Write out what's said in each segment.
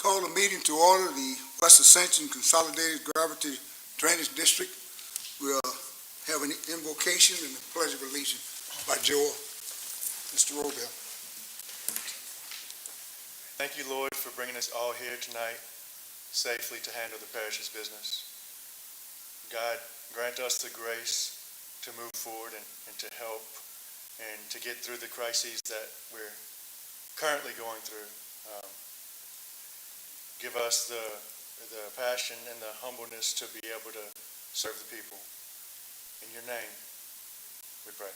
Call the meeting to order. The West Ascension Consolidated Gravity Drainage District will have an invocation and a pledge of allegiance by Joel. Mr. Robel. Thank you, Lord, for bringing us all here tonight safely to handle the parish's business. God, grant us the grace to move forward and to help and to get through the crises that we're currently going through. Give us the passion and the humbleness to be able to serve the people. In your name, we pray.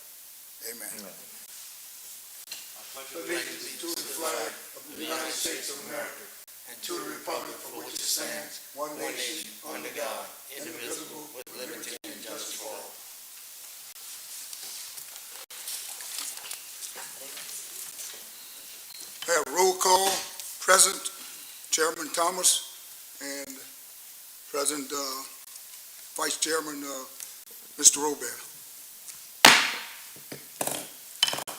Amen. I pledge allegiance to the flag of the United States of America and to the republic for which it stands, one nation, under God, indivisible, with liberty and justice for all. We have roll call. Present, Chairman Thomas, and President Vice Chairman Mr. Robert.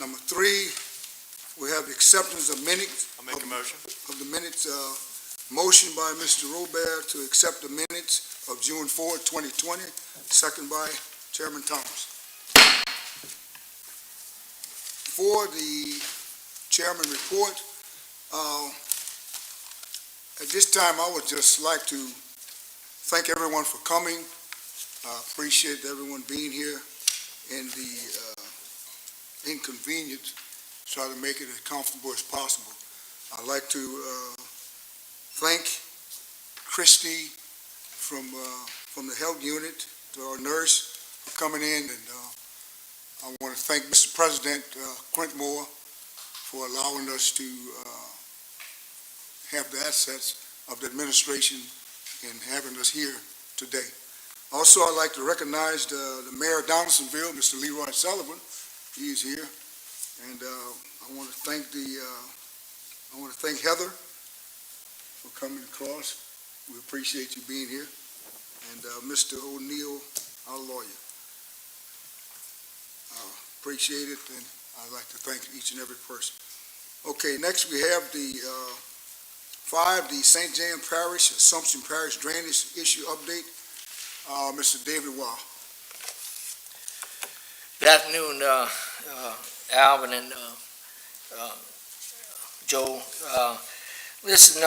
Number 3, we have the acceptance of minutes. I'll make a motion. Of the minutes, motion by Mr. Robert to accept the minutes of June 4, 2020, second by Chairman Thomas. For the chairman report, at this time, I would just like to thank everyone for coming. I appreciate everyone being here and the inconvenience, try to make it as comfortable as possible. I'd like to thank Christy from the health unit, to our nurse for coming in, and I want to thank Mr. President Quint Moore for allowing us to have the assets of the administration in having us here today. Also, I'd like to recognize the Mayor of Donaldsonville, Mr. Leroy Sullivan. He is here, and I want to thank Heather for coming across. We appreciate you being here, and Mr. O'Neill, our lawyer. Appreciate it, and I'd like to thank each and every person. Okay, next we have the 5, the St. James Parish, Assumption Parish Drainage Issue Update. Mr. David Waugh. Good afternoon, Alvin and Joe. Listen,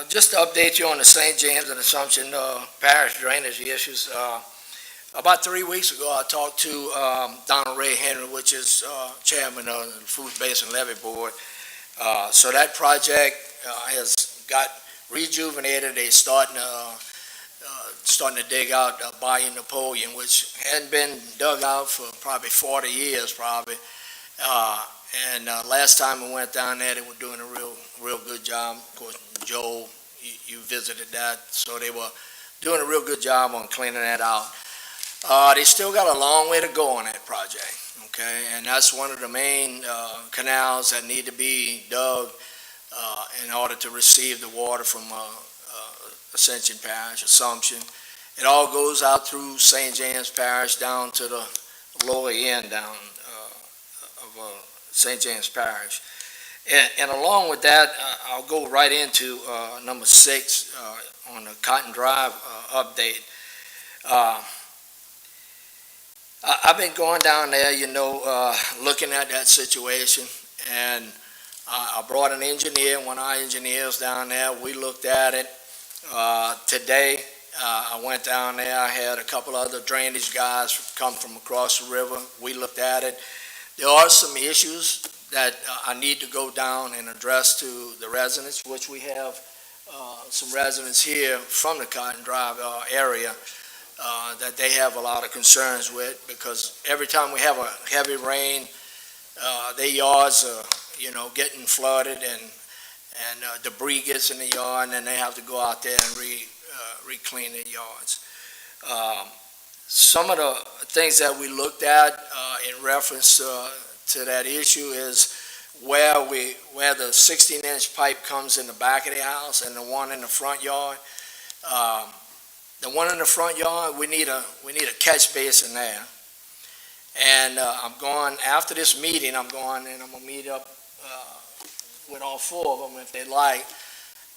just to update you on the St. James and Assumption Parish drainage issues. About 3 weeks ago, I talked to Donald Ray Henry, which is chairman of the Food Basin Levy Board. So that project has got rejuvenated. They're starting to dig out Bayou Napoleon, which hadn't been dug out for probably 40 years, and last time we went down there, they were doing a real good job. Of course, Joel, you visited that, so they were doing a real good job on cleaning that out. They still got a long way to go on that project, okay? And that's one of the main canals that need to be dug in order to receive the water from Ascension Parish, Assumption. It all goes out through St. James Parish down to the lower end down of St. James Parish. And along with that, I'll go right into number 6 on the Cotton Drive update. I've been going down there, looking at that situation, and I brought an engineer, one of our engineers down there. We looked at it. Today, I went down there. I had a couple other drainage guys come from across the river. We looked at it. There are some issues that I need to go down and address to the residents, which we have some residents here from the Cotton Drive area that they have a lot of concerns with, because every time we have a heavy rain, their yards are, getting flooded, and debris gets in the yard, and then they have to go out there and re-clean their yards. Some of the things that we looked at in reference to that issue is where the 16-inch pipe comes in the back of the house and the one in the front yard. The one in the front yard, we need a catch basin there. And I'm going, after this meeting, I'm going and I'm going to meet up with all 4 of them if they like,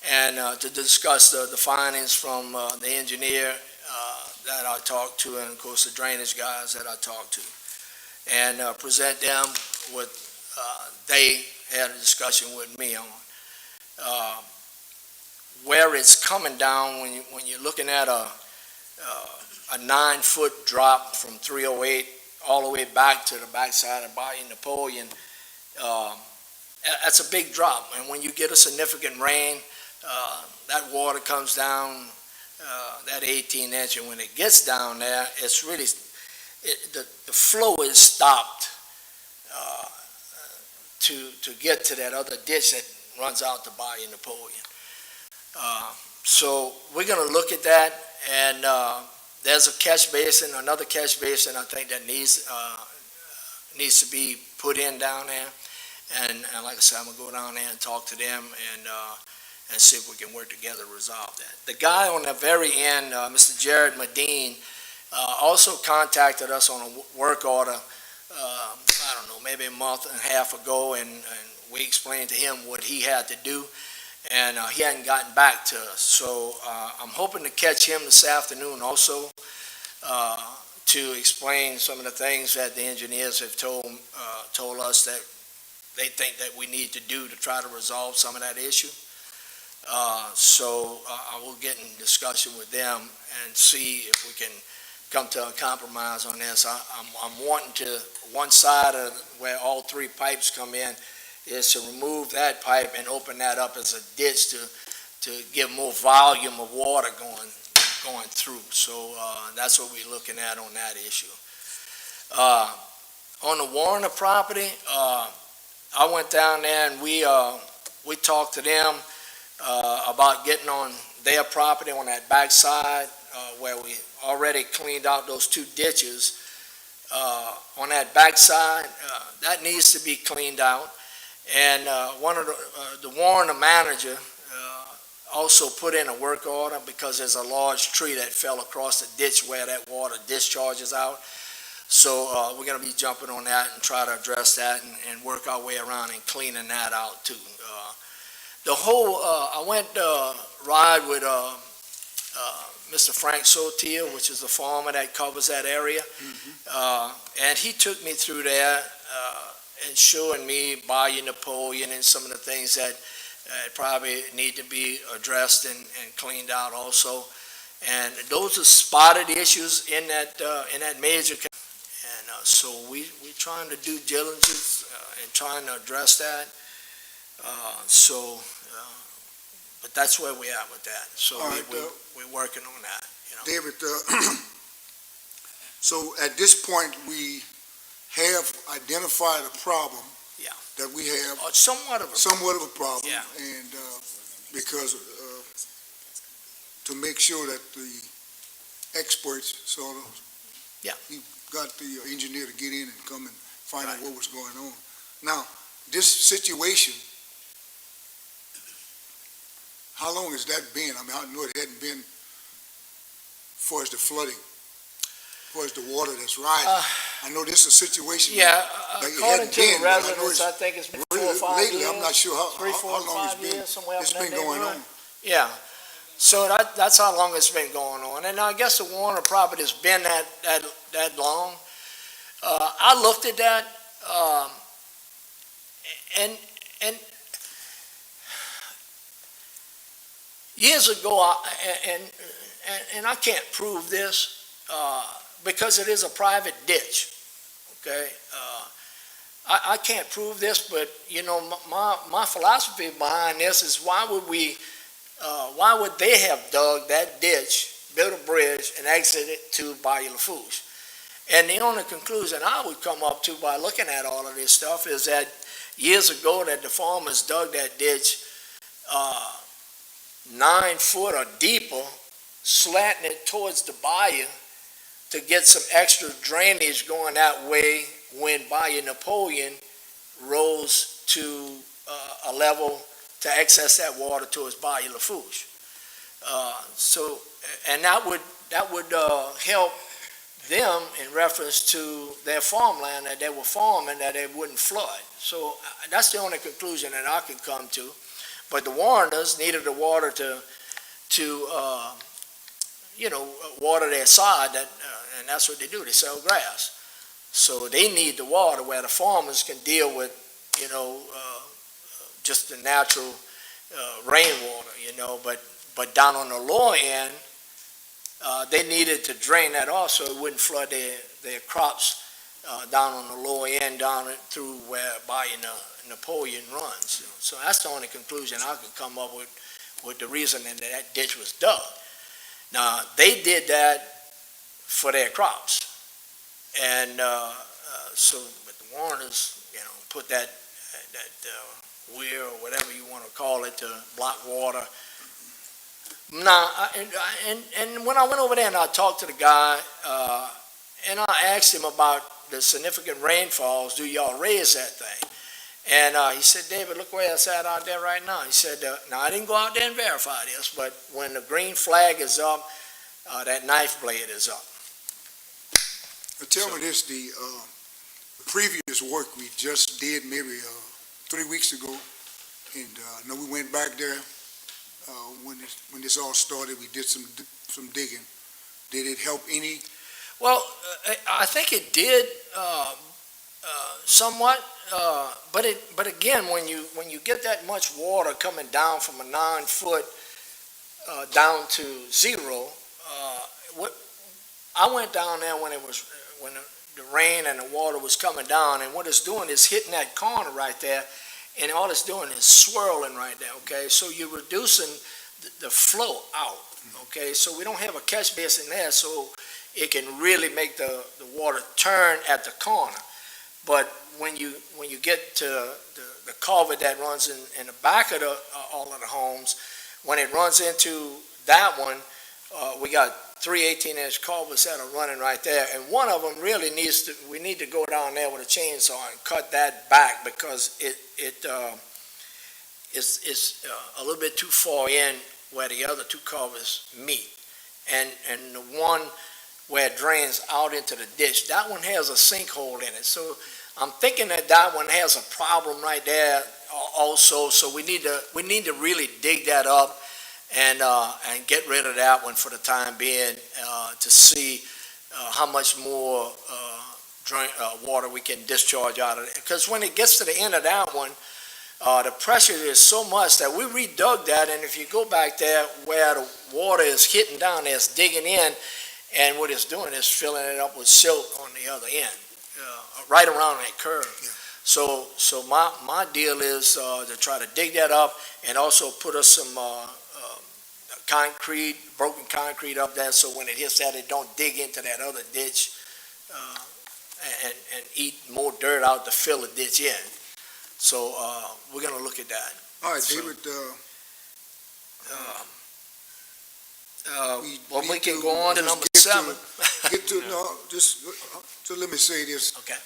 and to discuss the findings from the engineer that I talked to, and of course the drainage guys that I talked to, and present them what they had a discussion with me on. Where it's coming down, when you're looking at a 9-foot drop from 308 all the way back to the backside of Bayou Napoleon, that's a big drop. And when you get a significant rain, that water comes down that 18-inch, and when it gets down there, it's really, the flow is stopped to get to that other ditch that runs out to Bayou Napoleon. So we're going to look at that, and there's a catch basin, another catch basin I think that needs to be put in down there. And like I said, I'm going to go down there and talk to them and see if we can work together to resolve that. The guy on the very end, Mr. Jared Medine, also contacted us on a work order, I don't know, maybe a month and a half ago, and we explained to him what he had to do, and he hadn't gotten back to us. So I'm hoping to catch him this afternoon also to explain some of the things that the engineers have told us that they think that we need to do to try to resolve some of that issue. So I will get in discussion with them and see if we can come to a compromise on this. I'm wanting to, one side of where all three pipes come in is to remove that pipe and open that up as a ditch to give more volume of water going through. So that's what we're looking at on that issue. On the Warner property, I went down there and we talked to them about getting on their property on that backside where we already cleaned out those two ditches. On that backside, that needs to be cleaned out. And one of the Warner manager also put in a work order because there's a large tree that fell across the ditch where that water discharges out. So we're going to be jumping on that and try to address that and work our way around and cleaning that out too. The whole, I went ride with Mr. Frank Sotil, which is the farmer that covers that area. And he took me through there and showing me Bayou Napoleon and some of the things that probably need to be addressed and cleaned out also. And those are spotted issues in that major. And so we're trying to do diligence and trying to address that. But that's where we're at with that. So we're working on that. You know. David, so at this point, we have identified a problem. Yeah. That we have. Somewhat of a problem. Yeah. And because to make sure that the experts sort of. Yeah. You got the engineer to get in and come and find out what was going on. Now, this situation, how long has that been? I mean, I know it hadn't been as far as the flooding, as far as the water that's rising. I know this is a situation. Yeah, like according to the residents, I think it's been 4 or 5 lately, years. I'm not sure how 3, 4, long 5 years, somewhere up it's in been that going neighborhood. on. Yeah, so that's how long it's been going on. And I guess the Warner property has been that long. I looked at that, and years ago, and I can't prove this because it is a private ditch. Okay, I can't prove this, but you know, my philosophy behind this is why would they have dug that ditch, built a bridge, and exited to Bayou Lafourche? And the only conclusion I would come up to by looking at all of this stuff is that years ago that the farmers dug that ditch 9 foot or deeper, slanting it towards the bayou to get some extra drainage going that way when Bayou Napoleon rose to a level to access that water towards Bayou Lafourche. And that would help them in reference to their farmland that they were farming, that they wouldn't flood. So that's the only conclusion that I can come to. But the Warreners needed the water to water their sod, and that's what they do. They sell grass. So they need the water where the farmers can deal with, just the natural rainwater, But down on the lower end, they needed to drain that off so it wouldn't flood their crops down on the lower end, down through where Bayou Napoleon runs. So that's the only conclusion I could come up with the reason that ditch was dug. Now, they did that for their crops. And so but the Warreners, put that weir or whatever you want to call it to block water. Now, and when I went over there and I talked to the guy, and I asked him about the significant rainfalls, do y'all raise that thing? And he said, David, look where it's at out there right now. He said, now I didn't go out there and verify this, but when the green flag is up, that knife blade is up. Tell me this, the previous work we just did maybe 3 weeks ago, and I know we went back there when this all started. We did some digging. Did it help any? Well, I think it did somewhat, but again, when you get that much water coming down from a 9-foot down to zero, I went down there when the rain and the water was coming down, and what it's doing is hitting that corner right there, and all it's doing is swirling right there. Okay, so you're reducing the flow out. Okay, so we don't have a catch basin there, so it can really make the water turn at the corner. But when you get to the culvert that runs in the back of all of the homes, when it runs into that one, we got 3 18-inch culverts that are running right there, and one of them really we need to go down there with a chainsaw and cut that back because it's a little bit too far in where the other two culverts meet. And the one where it drains out into the ditch, that one has a sinkhole in it. So I'm thinking that one has a problem right there also. So we need to really dig that up and get rid of that one for the time being to see how much more water we can discharge out of it. Because when it gets to the end of that one, the pressure is so much that we redug that, and if you go back there where the water is hitting down there, it's digging in, and what it's doing is filling it up with silt on the other end, right around that curve. Yeah. So my deal is to try to dig that up and also put us some broken concrete up there, so when it hits that, it don't dig into that other ditch and eat more dirt out to fill the ditch in. So we're going to look at that. All right, David. We can go on to number 7. So let me say this. Okay.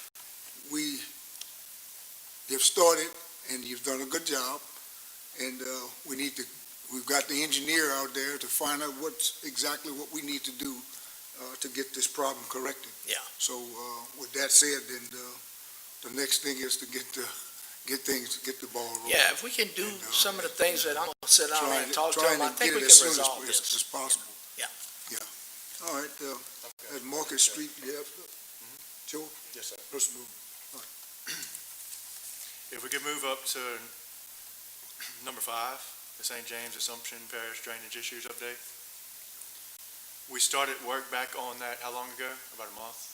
You've started, and you've done a good job, and we've got the engineer out there to find out exactly what we need to do to get this problem corrected. Yeah. So with that said, then the next thing is to get the ball rolling. Yeah, if we can do some of the things that I'm going to sit down and talk to them, I think we can resolve this. As possible. Yeah. All right, at Market Street, Joe? Yes, sir. Let's move. All right. If we could move up to number 5, the St. James Assumption Parish Drainage Issues Update. We started work back on that how long ago? About a month?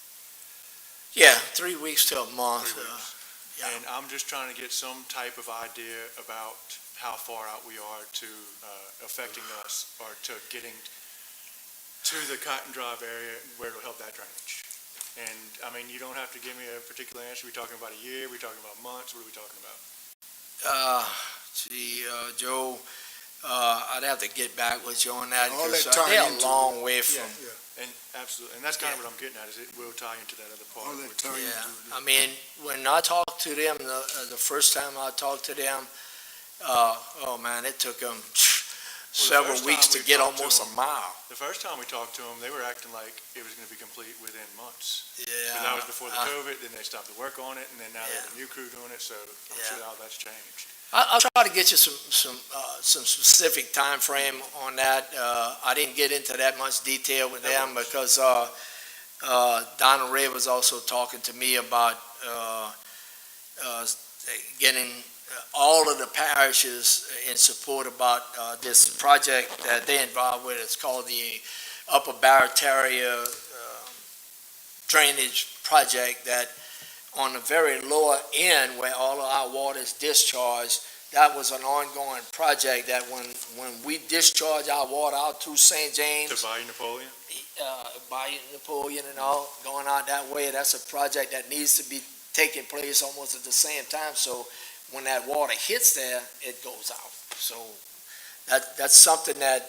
Yeah, 3 weeks to a month. 3 weeks. Yeah. And I'm just trying to get some type of idea about how far out we are to affecting us or to getting to the Cotton Drive area where it'll help that drainage. And, I mean, you don't have to give me a particular answer. Are we talking about a year? Are we talking about months? What are we talking about? Joe, I'd have to get back with you on that. All that because they're a long way from. And absolutely, and that's kind of what I'm getting at, is it will tie into that other part. All that time into it. I mean, when I talked to them, the first time I talked to them, oh man, it took them several weeks to get almost a mile. The first time we talked to them, they were acting like it was going to be complete within months. Yeah. But that was before the COVID, then they stopped the work on it, and then now they have a new crew doing it, so I'm sure how that's changed. I'll try to get you some specific time frame on that. I didn't get into that much detail with them because Donna Ray was also talking to me about getting all of the parishes in support about this project that they're involved with. It's called the Upper Barataria Drainage Project, that on the very lower end where all of our water is discharged, that was an ongoing project that when we discharge our water out through St. James, To Bayou Napoleon? by Napoleon and all, going out that way, that's a project that needs to be taking place almost at the same time. So when that water hits there, it goes out. So that's something that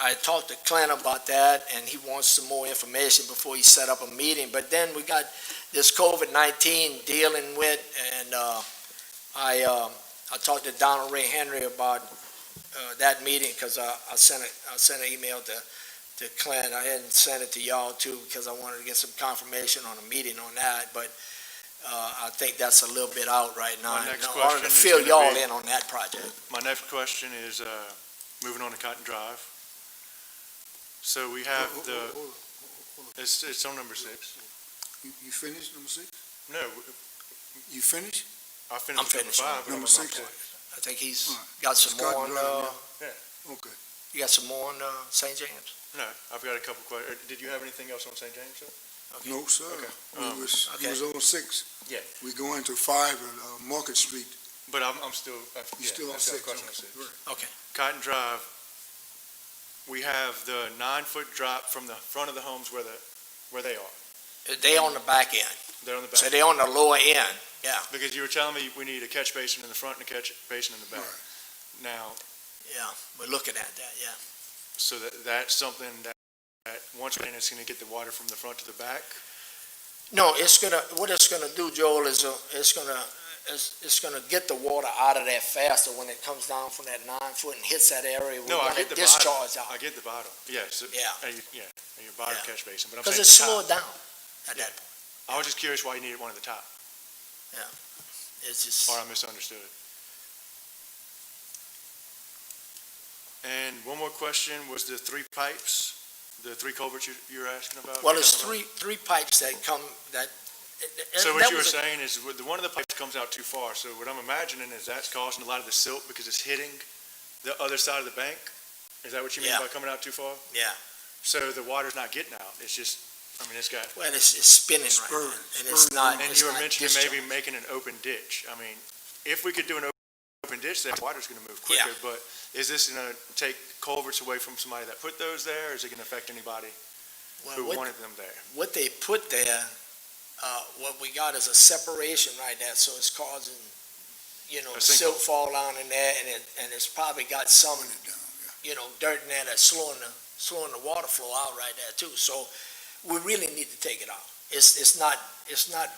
I talked to Clint about that, and he wants some more information before he set up a meeting. But then we got this COVID-19 dealing with, and I talked to Donald Ray Henry about that meeting, because I sent an email to Clint. I hadn't sent it to y'all too, because I wanted to get some confirmation on a meeting on that. But I think that's a little bit out right now. My next In order to question is fill gonna y'all be- in on that project. My next question is, moving on to Cotton Drive. So we have Hold on. it's on number 6. You finished, number 6? No, You finished? I I'm finished number finished. 5. but Number I'm on 6? I think he's All right. got some It's more Cotton on, Drive Okay. you got some more on St. James? No, I've got a couple questions. Did you have anything else on St. James, sir? Okay. No, sir. Okay. We was on 6. Yeah. We going to 5 at Market Street. But I'm still. You still on I've got a 6? question on Okay. 6. Right. Okay. Cotton Drive, we have the 9-foot drop from the front of the homes where they are. They on the back end, They're on the so back. they on the lower end, yeah, Because you were telling me we need a catch basin in the front and a catch basin in the back. Right. Now, yeah, we're looking at that, yeah. so that's something that once we're in, it's going to get the water from the front to the back. No, what it's gonna do, Joel, is it's gonna get the water out of there faster when it comes down from that 9 foot and hits that area. No, I get the bottom. Discharge out, I get the bottom. Yes. Yeah. Your bottom Yeah. catch basin. But I'm because saying it's the top. slowed down at that point. I was just curious why you needed one at the top, It's just, or I misunderstood. And one more question was the 3 pipes, the 3 culverts you're asking about? well, there's three pipes that come, that. So that what you were was a- saying is one of the pipes comes out too far. So what I'm imagining is that's causing a lot of the silt because it's hitting the other side of the bank. Is that what you mean Yeah. by coming out too far? Yeah, So the water's not getting out. It's just, it's got. well, it's spinning right Spurring, now, and it's spurring. not, And it's you were not mentioning discharged. maybe making an open ditch. I mean, if we could do an open ditch, then water's gonna move quicker. Yeah. But is this gonna take culverts away from somebody that put those there, or is it gonna affect anybody Well, who what- wanted them there? what they put there, what we got is a separation right there, so it's causing, A silt sinkhole. fall down in there, and it's probably got some, Put it down, yeah. dirt in there that's slowing the water flow out right there too. So we really need to take it out. It's not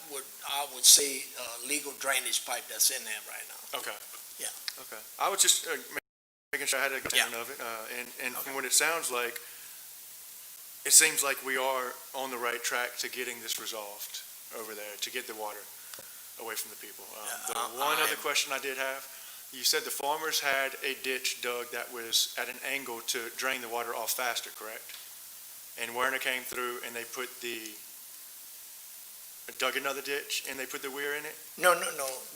what I would say, legal drainage pipe that's in there right now. Okay. Yeah. Okay. I was just making sure I had a containment of it, and from what it sounds like, it seems like we are on the right track to getting this resolved over there, to get the water away from the people. The one other question I did have, you said the farmers had a ditch dug that was at an angle to drain the water off faster, correct? And Werner came through and they dug another ditch and they put the weir in it? No.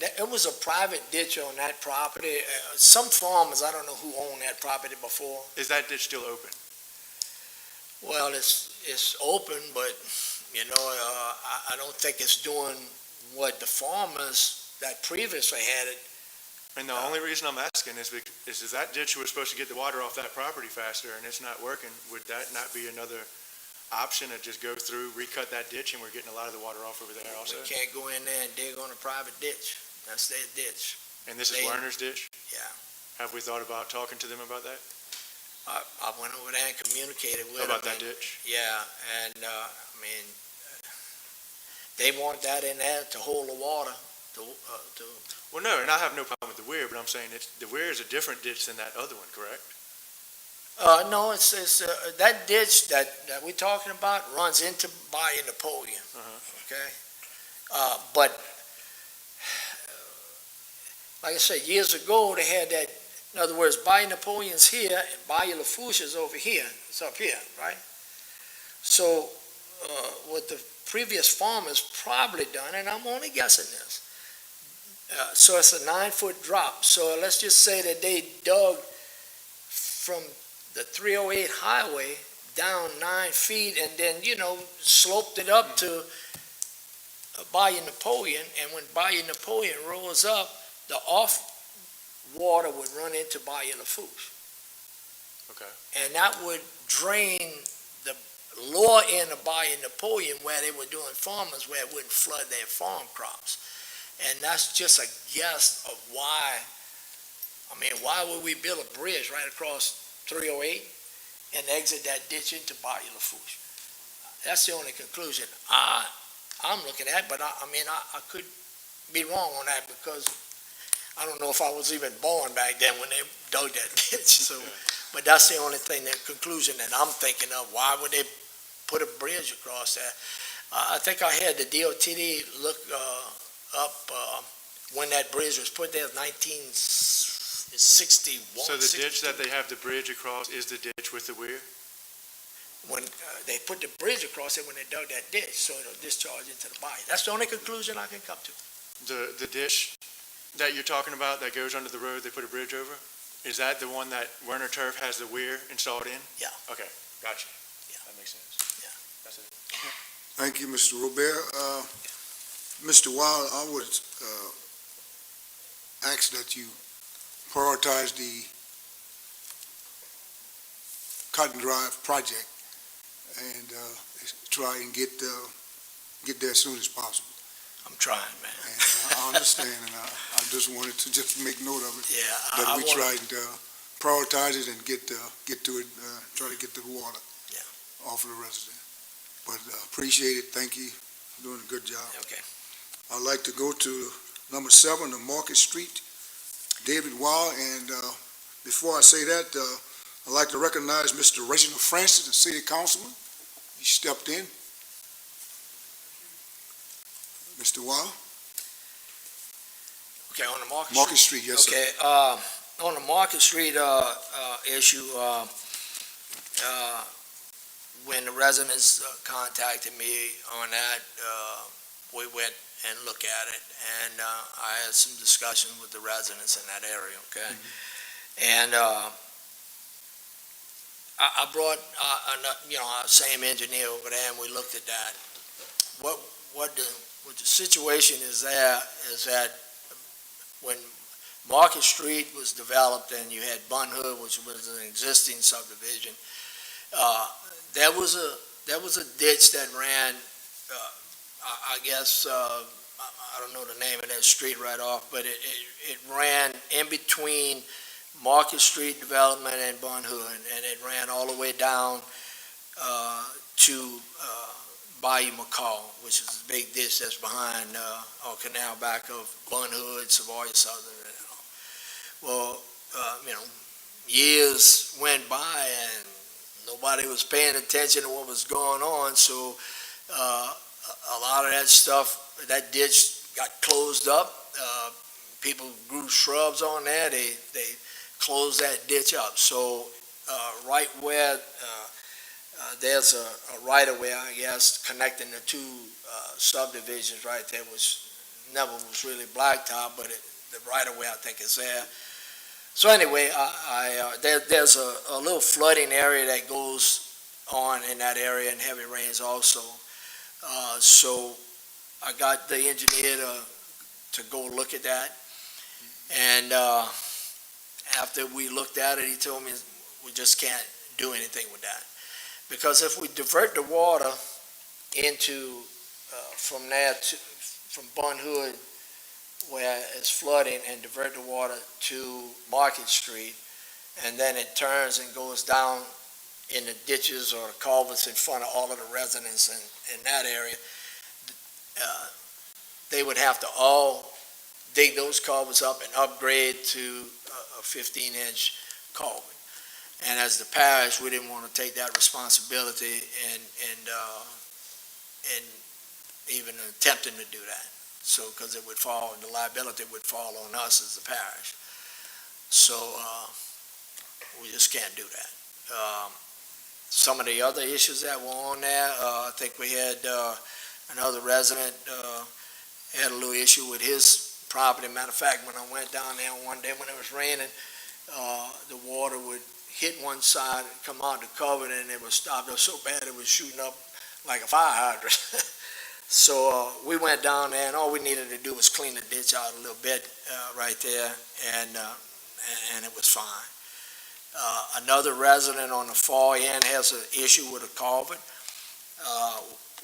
It was a private ditch on that property. Some farmers, I don't know who owned that property before. Is that ditch still open? Well, it's open, but, I don't think it's doing what the farmers that previously had it. And the only reason I'm asking is if that ditch was supposed to get the water off that property faster and it's not working, would that not be another option to just go through, recut that ditch, and we're getting a lot of the water off over there also? We can't go in there and dig on a private ditch. That's their ditch. And this is they- Werner's ditch? Yeah. Have we thought about talking to them about that? I went over there and communicated with them. About that ditch? Yeah, and, they want that in there to hold the water, to Well, no, and I have no problem with the weir, but I'm saying the weir is a different ditch than that other one, correct? no, it's that ditch that we're talking about runs into Bayou Napoleon, Uh-huh. okay? But like I said, years ago, they had that, in other words, Bayou Napoleon's here, and Bayou Lafourche is over here, it's up here, right? So, what the previous farmers probably done, and I'm only guessing this, so it's a 9-foot drop, so let's just say that they dug from the 308 highway down 9 feet and then, sloped it up to Bayou Napoleon, and when Bayou Napoleon rose up, the off water would run into Bayou Lafourche. Okay. And that would drain the lower end of Bayou Napoleon where they were doing farmers, where it wouldn't flood their farm crops. And that's just a guess of why would we build a bridge right across 308 and exit that ditch into Bayou Lafourche? That's the only conclusion I'm looking at, but I could be wrong on that because I don't know if I was even born back then when they dug that ditch. So, but that's the only thing, the conclusion that I'm thinking of. Why would they put a bridge across there? I think I had the DOTD look up when that bridge was put there, 1961. So the ditch that they have the bridge across is the ditch with the weir? When they put the bridge across it when they dug that ditch, so it'll discharge into the bayou. That's the only conclusion I can come to. The ditch that you're talking about that goes under the road they put a bridge over, is that the one that Werner Turf has the weir installed in? Yeah. Okay, gotcha. Yeah. That makes sense. Yeah. That's it. Thank you, Mr. Robert. Mr. Wild, I would ask that you prioritize the Cotton Drive project and try and get there as soon as possible. I'm trying, man. And I understand, and I just wanted to just make note of it, Yeah, that I we wanna- try and prioritize it and get to it, try to get the water off of the resident. But appreciate it. Thank you for doing a good job. Okay. I'd like to go to number 7, the Market Street, David Wild, and before I say that, I'd like to recognize Mr. Reginald Francis, the city councilman. He stepped in. Mr. Wild? Okay, on the Market Market Street, yes, sir. Okay, on the Market Street issue, when the residents contacted me on that, we went and looked at it, and I had some discussion with the residents in that area, okay? And I brought, our same engineer over there, and we looked at that. What the situation is there is that when Market Street was developed and you had Bun Hood, which was an existing subdivision, there was a ditch that ran, I guess, I don't know the name of that street right off, but it ran in between Market Street development and Bun Hood, and it ran all the way down to Bayou McCall, which is a big ditch that's behind or canal back of Bun Hood, Savoy Southern. Well, years went by and nobody was paying attention to what was going on, so a lot of that stuff, that ditch got closed up. People grew shrubs on there. They closed that ditch up. So right where there's a right-of-way, I guess, connecting the two subdivisions right there, which never was really blacktop, but the right-of-way, I think, is there. So anyway, there's a little flooding area that goes on in that area in heavy rains also. So I got the engineer to go look at that. And after we looked at it, he told me we just can't do anything with that. Because if we divert the water into, from Bun Hood, where it's flooding, and divert the water to Market Street, and then it turns and goes down in the ditches or culverts in front of all of the residents in that area, they would have to all dig those culverts up and upgrade to a 15-inch culvert. And as the parish, we didn't want to take that responsibility and even attempting to do that. So, because it would fall, the liability would fall on us as the parish. So, we just can't do that. Some of the other issues that were on there, I think we had, another resident, had a little issue with his property. Matter of fact, when I went down there one day when it was raining, the water would hit one side and come out the cover, and it was stopped up so bad it was shooting up like a fire hydrant. So we went down there, and all we needed to do was clean the ditch out a little bit right there, and it was fine. Another resident on the far end has an issue with a culvert.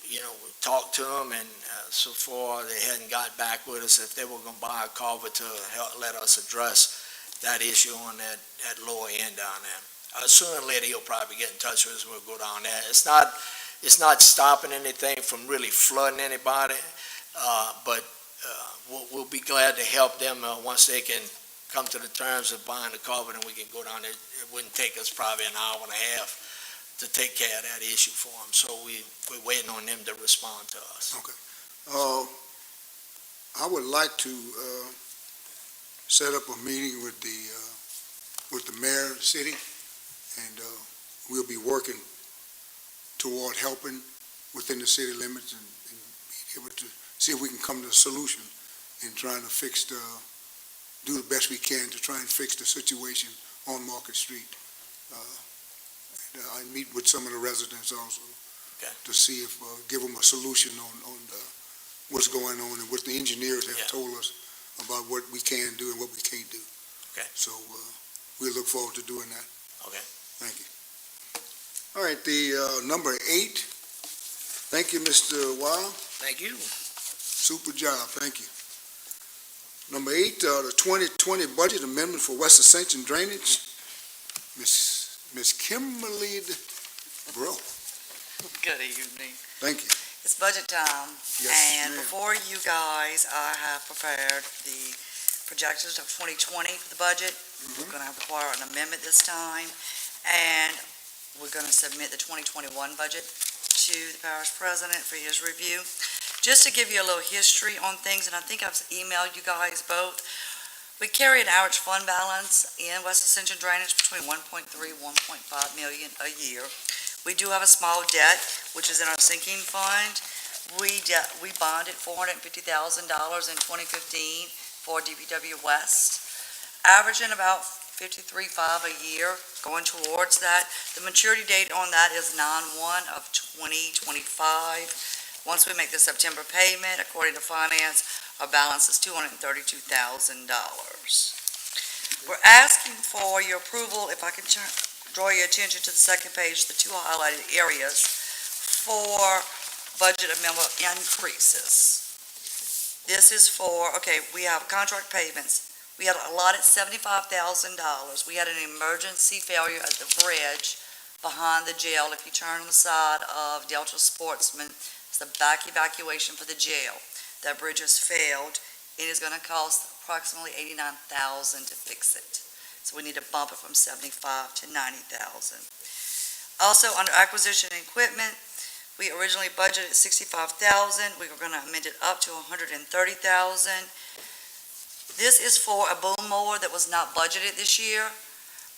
We talked to them, and so far they hadn't got back with us if they were going to buy a culvert to help let us address that issue on that lower end down there. Sooner or later, he'll probably get in touch with us, and we'll go down there. It's not stopping anything from really flooding anybody, but we'll be glad to help them once they can come to the terms of buying the culvert, and we can go down there. It wouldn't take us probably an hour and a half to take care of that issue for them. So we're waiting on them to respond to us. Okay. I would like to set up a meeting with the mayor of the city, and we'll be working toward helping within the city limits and be able to see if we can come to a solution in trying to do the best we can to try and fix the situation on Market Street. I meet with some of the residents also to see if, give them a solution on what's going on and what the engineers have told us about what we can do and what we can't do. Okay. So we look forward to doing that. Okay. Thank you. All right, the number 8. Thank you, Mr. Wild. Thank you. Super job. Thank you. Number 8, the 2020 budget amendment for West Ascension drainage. Miss Kimberly Bro. Good evening. Thank you. It's budget time. Yes, And ma'am. before you guys, I have prepared the projections of 2020 for the budget. We're going to require an amendment this time. And we're going to submit the 2021 budget to the parish president for his review. Just to give you a little history on things, and I think I've emailed you guys both, we carry an average fund balance in West Ascension drainage between 1.3, 1.5 million a year. We do have a small debt, which is in our sinking fund. We bonded $450,000 in 2015 for DPW West, averaging about 53.5 a year, going towards that. The maturity date on that is 9/1 of 2025. Once we make the September payment, according to finance, our balance is $232,000. We're asking for your approval, if I can draw your attention to the second page, the 2 highlighted areas for budget amendment increases. This is for, we have contract payments. We had allotted $75,000. We had an emergency failure at the bridge behind the jail. If you turn on the side of Delta Sportsman, it's the back evacuation for the jail. That bridge has failed. It is going to cost approximately $89,000 to fix it. So we need to bump it from $75,000 to $90,000. Also, under acquisition and equipment, we originally budgeted $65,000. We were going to amend it up to $130,000. This is for a boom mower that was not budgeted this year.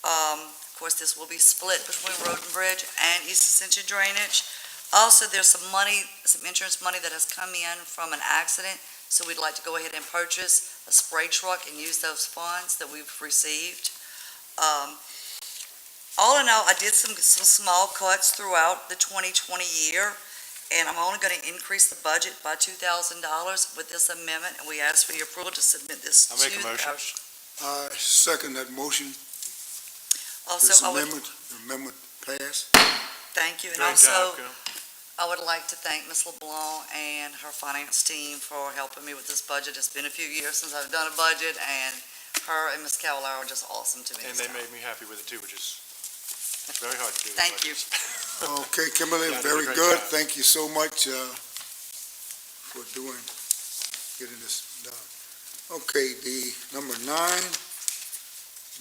Of course, this will be split between Road and Bridge and East Ascension drainage. Also, there's some insurance money that has come in from an accident, so we'd like to go ahead and purchase a spray truck and use those funds that we've received. All in all, I did some small cuts throughout the 2020 year, and I'm only going to increase the budget by $2,000 with this amendment, and we ask for your approval to submit this to I'll make a the motion. parish. I second that motion. Also, This I would, amendment passed. thank you, and Great job, also, Kim. I would like to thank Ms. LeBlanc and her finance team for helping me with this budget. It's been a few years since I've done a budget, and her and Ms. Cavallaro are just awesome to me. And they made me happy with it too, which is very hard to do. with Thank you. budgets. Okay, Kimberly, Yeah, very great good. job. Thank you so much for getting this done. Okay, the number 9,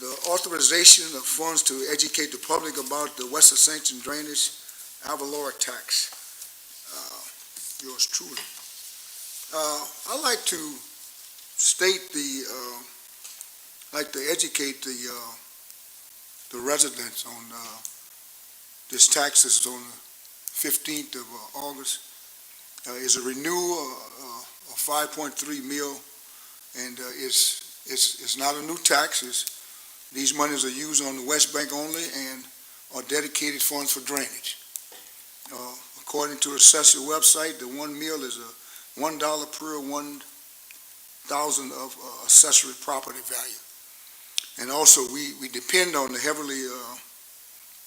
the authorization of funds to educate the public about the West Ascension drainage Avalora tax. Yours truly. I'd like to state like to educate the residents on, this tax is on the 15th of August. Is a renewal of 5.3 mil, and it's not a new tax. These monies are used on the West Bank only and are dedicated funds for drainage. According to the assessor website, the 1 mil is a $1 per 1,000 of accessory property value. And also, we depend on heavily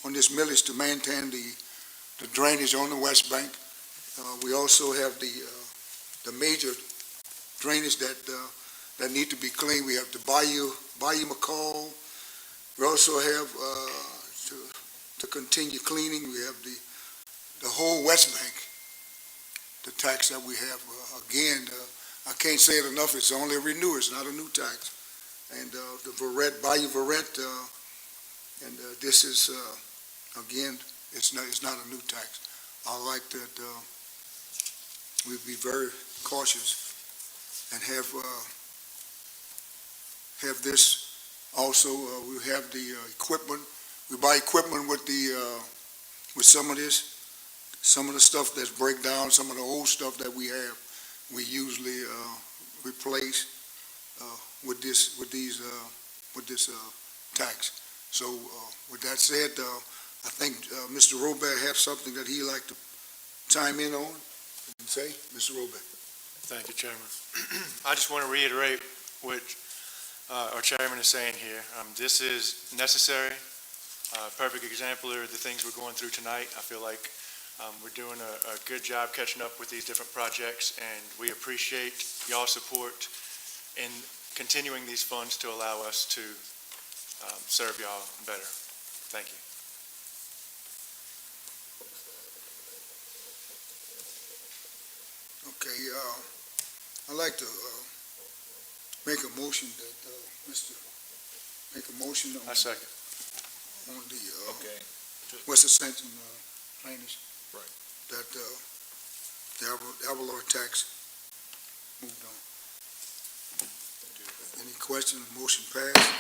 on this millage to maintain the drainage on the West Bank. We also have the major drainage that need to be cleaned. We have the Bayou McCall. We also have to continue cleaning. We have the whole West Bank, the tax that we have. Again, I can't say it enough. It's only a renewal. It's not a new tax. And the Bayou Verret, and this is again, it's not a new tax. I like that. We'd be very cautious and have this. Also, we have the equipment. We buy equipment with some of this. Some of the stuff that's break down, some of the old stuff that we have, we usually replace with this tax. So with that said, I think Mr. Robert has something that he'd like to chime in on and say. Mr. Robert. Thank you, Chairman. I just want to reiterate what our chairman is saying here. This is necessary. Perfect example of the things we're going through tonight. I feel like we're doing a good job catching up with these different projects, and we appreciate y'all's support in continuing these funds to allow us to serve y'all better. Thank you. Okay, I'd like to make a motion that make a motion on I second. the Okay. West Ascension drainage. Right. That the Avalor tax moved on. Any questions? Motion passed.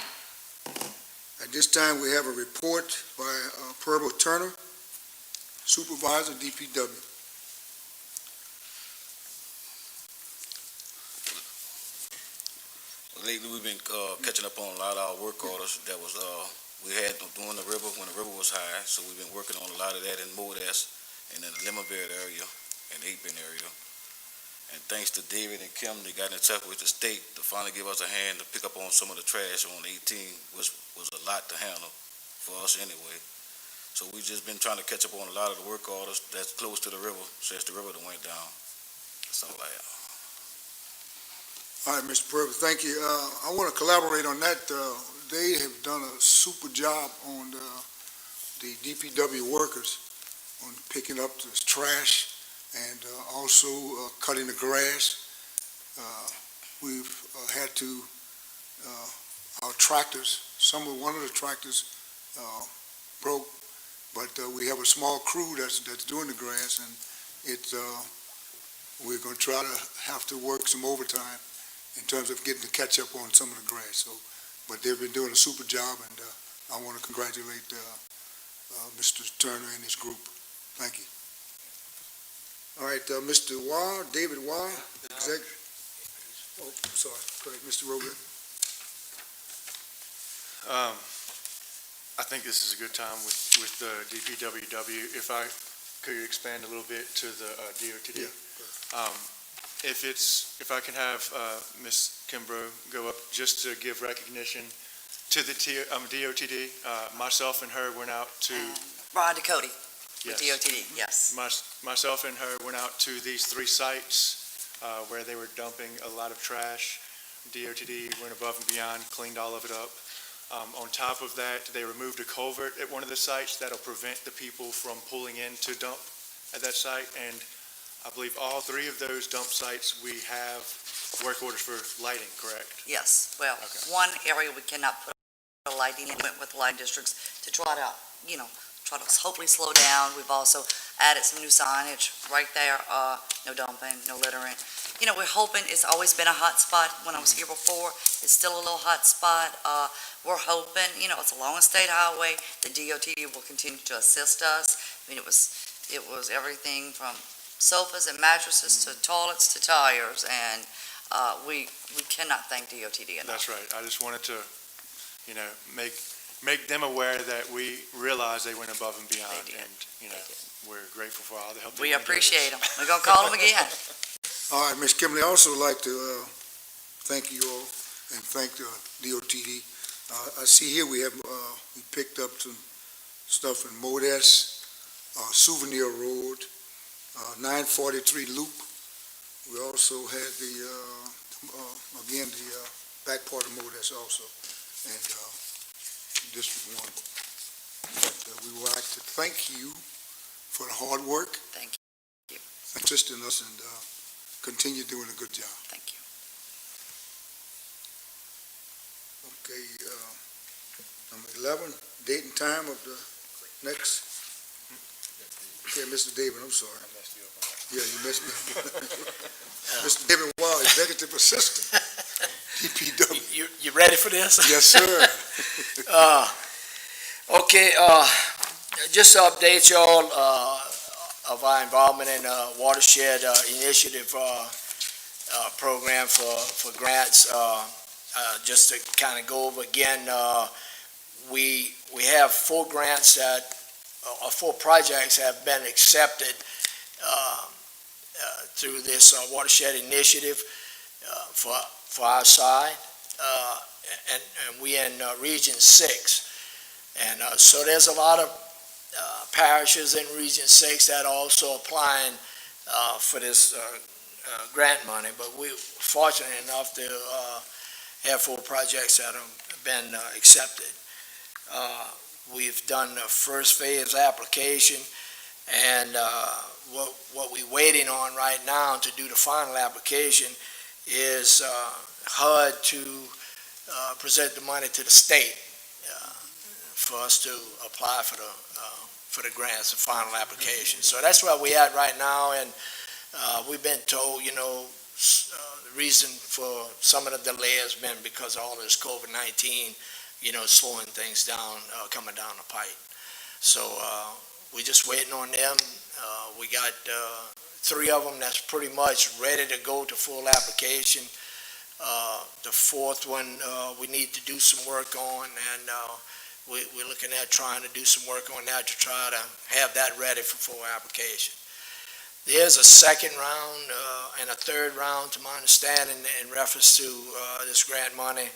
At this time, we have a report by Purble Turner, Supervisor, DPW. Lately, we've been catching up on a lot of our work orders that was we had during the river when the river was high. So we've been working on a lot of that in Modas and in the Lemmerberg area and 8-Bin area. And thanks to David and Kim, they got in touch with the state to finally give us a hand to pick up on some of the trash on 18, which was a lot to handle for us anyway. So we just been trying to catch up on a lot of the work orders that's close to the river since the river done went down. Something like that. All right, Mr. Purvis, thank you. I want to collaborate on that. They have done a super job on the DPW workers on picking up the trash and also cutting the grass. We've had to, our tractors, one of the tractors broke, but we have a small crew that's doing the grass, and we're going to try to have to work some overtime in terms of getting to catch up on some of the grass. So, but they've been doing a super job, and I want to congratulate Mr. Turner and his group. Thank you. All right, Mr. Waugh, David Waugh, executive. Oh, sorry. Go ahead, Mr. Robert. I think this is a good time with the DPWW. If I could expand a little bit to the DOTD. Yeah. If I can have Ms. Kimbrough go up just to give recognition to the DOTD. Myself and her went out to Ron Ducote with Yes. DOTD, yes. Myself and her went out to these 3 sites where they were dumping a lot of trash. DOTD went above and beyond, cleaned all of it up. On top of that, they removed a culvert at one of the sites that'll prevent the people from pulling in to dump at that site. And I believe all 3 of those dump sites, we have work orders for lighting, correct? Yes, well, Okay. one area we cannot put a lighting in, went with light districts to try to, try to hopefully slow down. We've also added some new signage right there, no dumping, no littering. you know, we're hoping, it's always been a hot spot when I was here before. It's still a little hot spot. We're hoping, you know, it's along a state highway. The DOT will continue to assist us. I mean, it was everything from sofas and mattresses to toilets to tires, and we cannot thank DOTD enough. That's right. I just wanted to, you know, make them aware that we realize they went above and beyond. They did. And, you know, we're grateful for all the help. We appreciate them. We're going to call them again. All right, Ms. Kimberly, I also like to thank you all and thank the DOTD. I see here we picked up some stuff in Modes, Souvenir Road, 943 Loop. We also had again, the back part of Modes also, and District 1. But we would like to thank you for the hard work. Thank you. For assisting us and continue doing a good job. Thank you. Okay, number 11, date and time of the next. Okay, Mr. David, I'm sorry. I messed you up on that. Yeah, you missed me. Mr. David Wild, Executive Assistant, DPW. You ready for this? Yes, sir. Okay, just to update y'all of our involvement in watershed initiative program for grants. Just to kind of go over again, we have 4 grants or 4 projects have been accepted through this watershed initiative for our side, and we in Region 6. And so there's a lot of parishes in Region 6 that are also applying for this grant money, but we're fortunate enough to have 4 projects that have been accepted. We've done the first phase application, and what we're waiting on right now to do the final application is HUD to present the money to the state for us to apply for the grants, the final application. So that's where we're at right now, and we've been told, you know, the reason for some of the delay has been because of all this COVID-19, you know, slowing things down, coming down the pipe. So we're just waiting on them. We got 3 of them that's pretty much ready to go to full application. The 4th one we need to do some work on, and we're looking at trying to do some work on that to try to have that ready for full application. There's a 2nd round and a 3rd round, to my understanding, in reference to this grant money.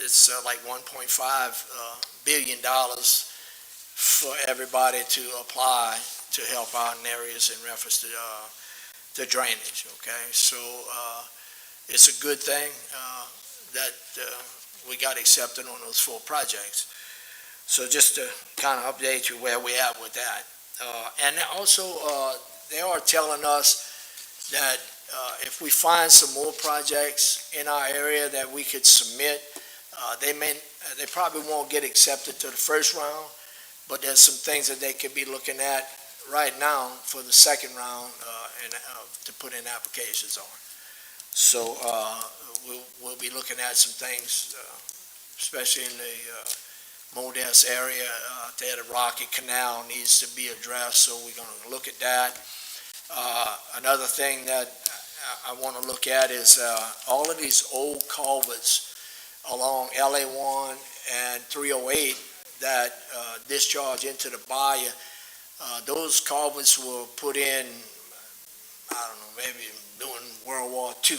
It's like $1.5 billion for everybody to apply to help out in areas in reference to drainage, okay? So it's a good thing that we got accepted on those 4 projects. So just to kind of update you where we're at with that. And also, they are telling us that if we find some more projects in our area that we could submit, they probably won't get accepted to the 1st round, but there's some things that they could be looking at right now for the 2nd round to put in applications on. So we'll be looking at some things, especially in the Modes area. There, the Rocky Canal needs to be addressed, so we're going to look at that. Another thing that I want to look at is all of these old culverts along LA1 and 308 that discharge into the bayou. Those culverts were put in, I don't know, maybe during World War II,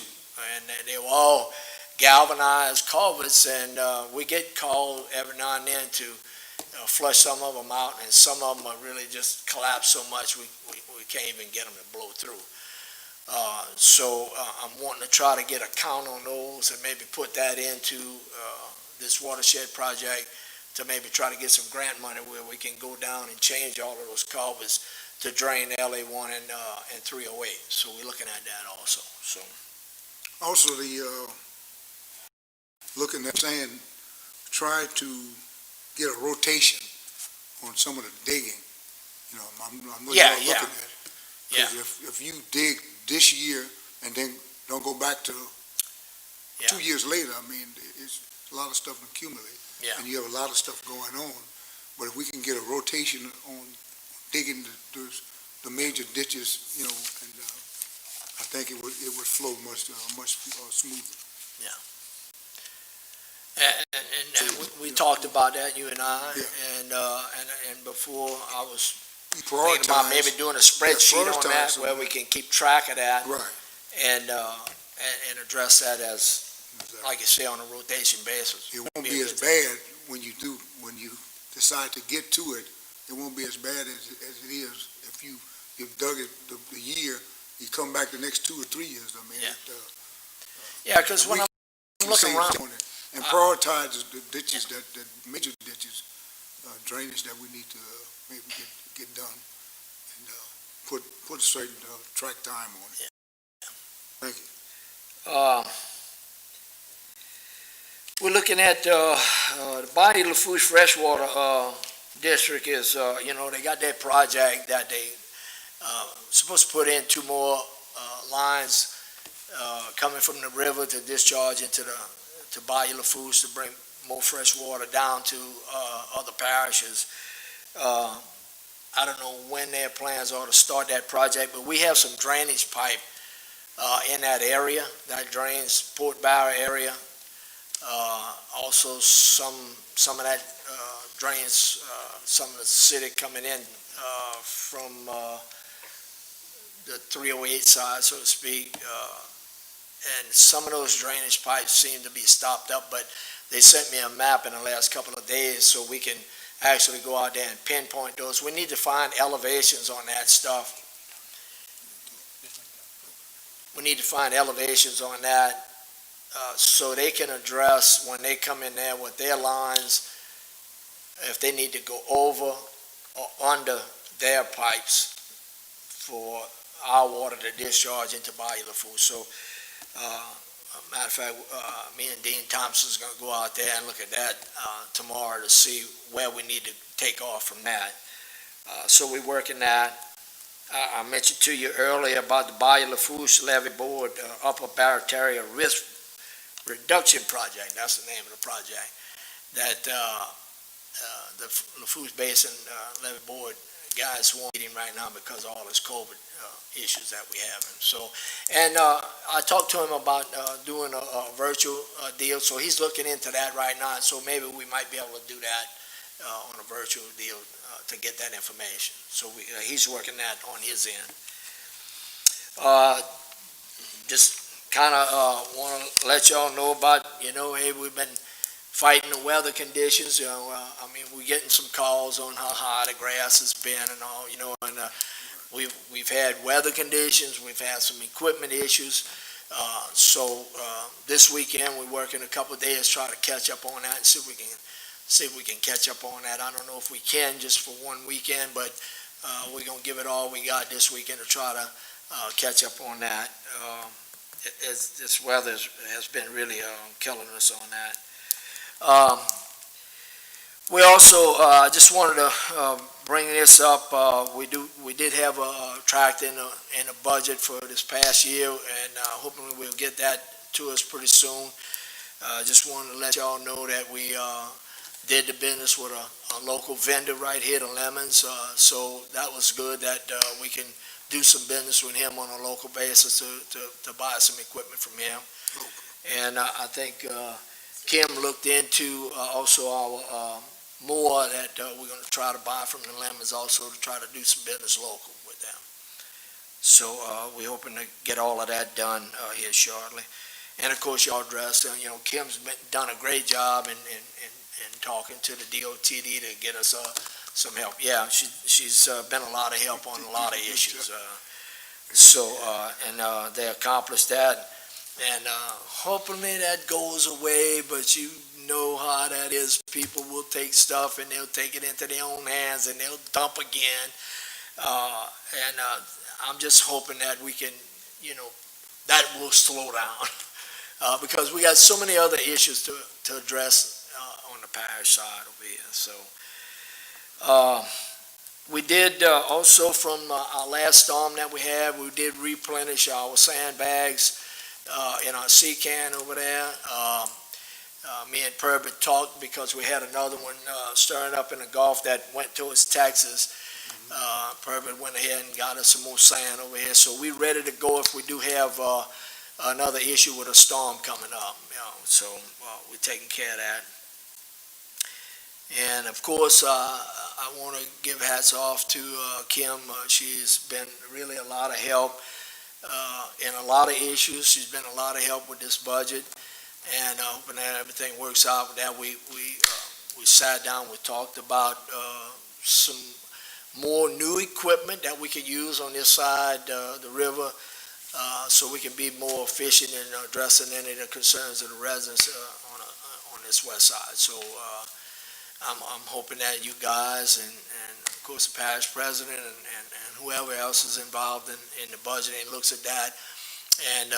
and they were all galvanized culverts, and we get called every now and then to flush some of them out, and some of them are really just collapsed so much we can't even get them to blow through. So I'm wanting to try to get a count on those and maybe put that into this watershed project to maybe try to get some grant money where we can go down and change all of those culverts to drain LA1 and 308. So we're looking at that also. So Also, looking at saying, try to get a rotation on some of the digging. You know, I'm looking at it. Yeah. Because if you dig this year and then don't go back to Yeah. 2 years later. I mean, it's a lot of stuff accumulate. Yeah. And you have a lot of stuff going on. But if we can get a rotation on digging the major ditches, and I think it would flow much smoother. And we talked about that, you and I, Yeah. and before I was We thinking about maybe prioritize. doing a spreadsheet on that prioritize on where that. we can keep track of that Right. and address that as, Exactly. like you say, on a rotation basis. It won't Be be a as good bad when you decide to get to it. It won't be as bad as it is if you've dug it the year, you come back the next 2 or 3 years. I mean, Yeah. Yeah, because when we I'm looking save around, on it and prioritize the ditches, that major ditches, drainage that we need to maybe get done, and put a certain track time on it. Thank you. we're looking at the Bayou Lafourche Freshwater District is, they got that project that they supposed to put in 2 more lines coming from the river to discharge into to Bayou Lafourche to bring more fresh water down to other parishes. I don't know when their plans are to start that project, but we have some drainage pipe in that area that drains Port Barrow area. Also, some of that drains some of the city coming in from the 308 side, so to speak. And some of those drainage pipes seem to be stopped up, but they sent me a map in the last couple of days so we can actually go out there and pinpoint those. We need to find elevations on that stuff. We need to find elevations on that so they can address when they come in there with their lines, if they need to go over or under their pipes for our water to discharge into Bayou Lafourche. So, matter of fact, me and Dean Thompson's going to go out there and look at that tomorrow to see where we need to take off from that. So we're working that. I mentioned to you earlier about the Bayou Lafourche Levee Board Upper Barataria Risk Reduction Project. That's the name of the project. That the Lafourche Basin Levee Board guys won't meeting right now because of all this COVID issues that we have. And I talked to him about doing a virtual deal, so he's looking into that right now. So maybe we might be able to do that on a virtual deal to get that information. So he's working that on his end. Just kind of want to let y'all know about, hey, we've been fighting the weather conditions. We're getting some calls on how high the grass has been and all, and we've had weather conditions, we've had some equipment issues. So this weekend, we're working a couple of days, try to catch up on that and see if we can catch up on that. I don't know if we can just for one weekend, but we're going to give it all we got this weekend to try to catch up on that. This weather has been really killing us on that. We also just wanted to bring this up. We did have a tractor in the budget for this past year, and hopefully we'll get that to us pretty soon. Just wanted to let y'all know that we did the business with a local vendor right here to Lemons. So that was good that we can do some business with him on a local basis to buy some equipment from him. And I think Kim looked into also our more that we're going to try to buy from the Lemons also to try to do some business local with them. So we're hoping to get all of that done here shortly. And of course, y'all addressed, Kim's done a great job in talking to the DOTD to get us some help. Yeah, she's been a lot of help on a lot of issues. They accomplished that. And hopefully that goes away, but you know how that is. People will take stuff and they'll take it into their own hands and they'll dump again. I'm just hoping that we can, that will slow down. Because we got so many other issues to address on the parish side over here. So We did also from our last storm that we had, we did replenish our sandbags in our sea can over there. Me and Perbert talked because we had another one stirring up in the Gulf that went towards Texas. Perbert went ahead and got us some more sand over here, so we're ready to go if we do have another issue with a storm coming up. So we're taking care of that. And of course, I want to give hats off to Kim. She's been really a lot of help in a lot of issues. She's been a lot of help with this budget, and hoping that everything works out with that. We sat down, we talked about some more new equipment that we could use on this side, the river, so we can be more efficient in addressing any of the concerns of the residents on this west side. So I'm hoping that you guys and of course the parish president and whoever else is involved in the budget and looks at that and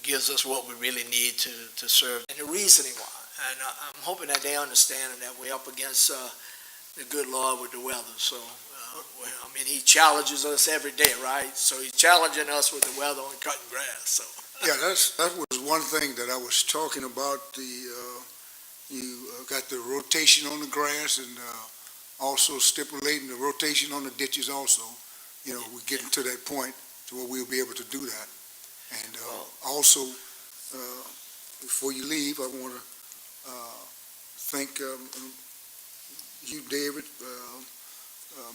gives us what we really need to serve and the reasoning why. And I'm hoping that they understand that we're up against the good Lord with the weather. So, I mean, he challenges us every day, right? So he's challenging us with the weather on cutting grass. So. Yeah, that was one thing that I was talking about. You got the rotation on the grass and also stipulating the rotation on the ditches also. We're getting to that point to where we'll be able to do that. And also, before you leave, I want to thank you, David,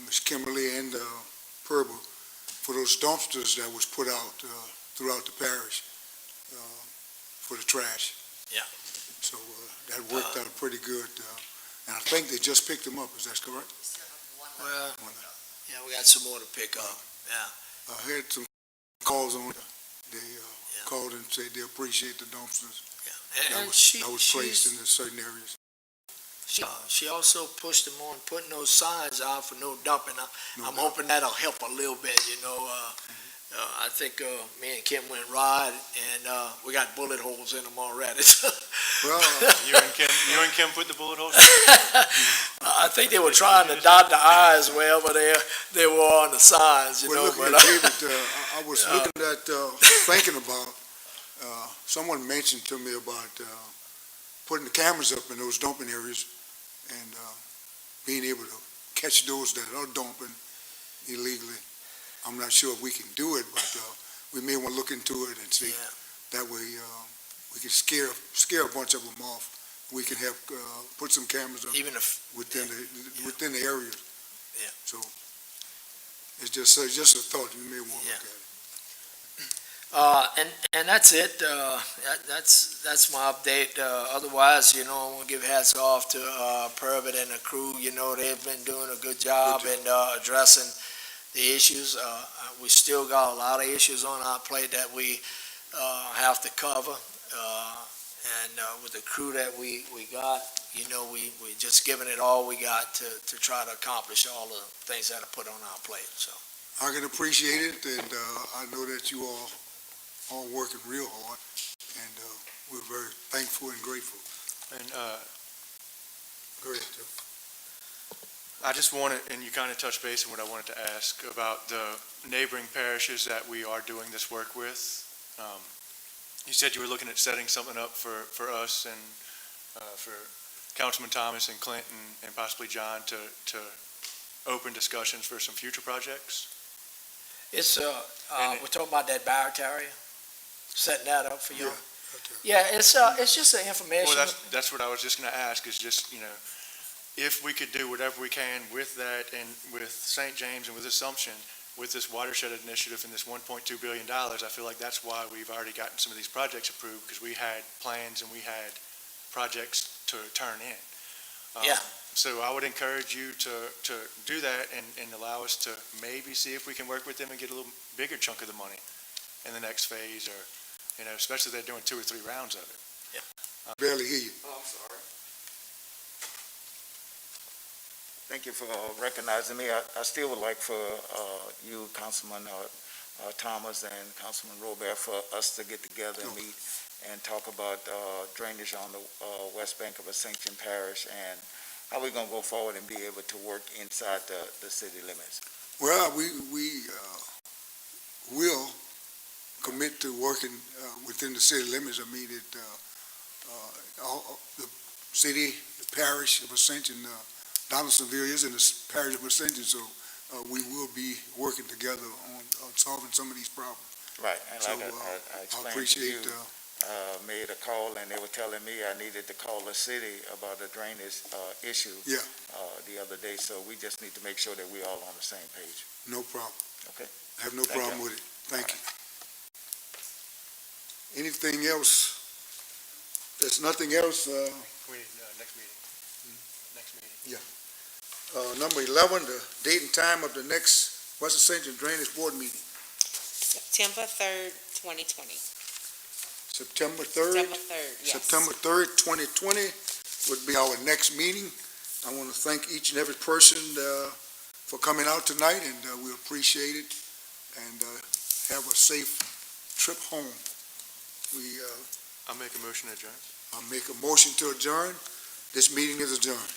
Ms. Kimberly, and Purble for those dumpsters that was put out throughout the parish for the trash. Yeah. So that worked out pretty good. And I think they just picked them up. Is that correct? Well, yeah, we got some more to pick up. Yeah. I had some calls on it. They called and said they appreciate the dumpsters Yeah. And that was placed in certain areas. She also pushed them on putting those signs out for no dumping. I'm hoping that'll help a little bit, I think me and Kim went ride, and we got bullet holes in them already. Well, You and Kim put the bullet holes? I think they were trying to dot the I's wherever they were on the signs, well, looking but at David, I was looking at, thinking about, someone mentioned to me about putting the cameras up in those dumping areas and being able to catch those that are dumping illegally. I'm not sure if we can do it, but we may want to look into it and see. Yeah. That way we can scare a bunch of them off. We can have put some cameras up even if within the area. Yeah. So it's just a thought. You may want to look at it. and that's it. That's my update. Otherwise, I want to give hats off to Perbert and the crew. They've been doing a good job in addressing the issues. We still got a lot of issues on our plate that we have to cover. And with the crew that we got, we just giving it all we got to try to accomplish all the things that are put on our plate. So I can appreciate it, and I know that you all working real hard, and we're very thankful and grateful. And Go ahead, Joe. I just wanted, and you kind of touched base on what I wanted to ask about the neighboring parishes that we are doing this work with. You said you were looking at setting something up for us and for Councilman Thomas and Clinton and possibly John to open discussions for some future projects. it's we're talking about that Barrett area, setting that up for you. Yeah. Yeah, it's just an information. Well, that's what I was just going to ask, is just, if we could do whatever we can with that and with St. James and with Assumption, with this watershed initiative and this $1.2 billion, I feel like that's why we've already gotten some of these projects approved, because we had plans and we had projects to turn in. Yeah. So I would encourage you to do that and allow us to maybe see if we can work with them and get a little bigger chunk of the money in the next phase, or, especially if they're doing 2 or 3 rounds of it. Barely hear you. Oh, I'm sorry. Thank you for recognizing me. I still would like for you, Councilman Thomas and Councilman Robert, for us to get together and meet and talk about drainage on the west bank of Ascension Parish. And how we gonna go forward and be able to work inside the city limits? Well, we will commit to working within the city limits. I mean, the city, the parish of Ascension, Donaldsonville is in the parish of Ascension, so we will be working together on solving some of these problems. Right, and So, like I I explained to appreciate, you, made a call and they were telling me I needed to call the city about a drainage issue. Yeah. The other day, so we just need to make sure that we're all on the same page. no problem. Okay. I have no Thank problem you. with it. Thank you. Anything else? There's nothing else. We need, next meeting. Next meeting. Number 11, the date and time of the next West Ascension Drainage Board meeting, September 3rd, 2020. September 3rd. September 3rd, yes. September 3rd, 2020 would be our next meeting. I want to thank each and every person for coming out tonight, and we appreciate it, and have a safe trip home. I'll make a motion to adjourn. I'll make a motion to adjourn. This meeting is adjourned.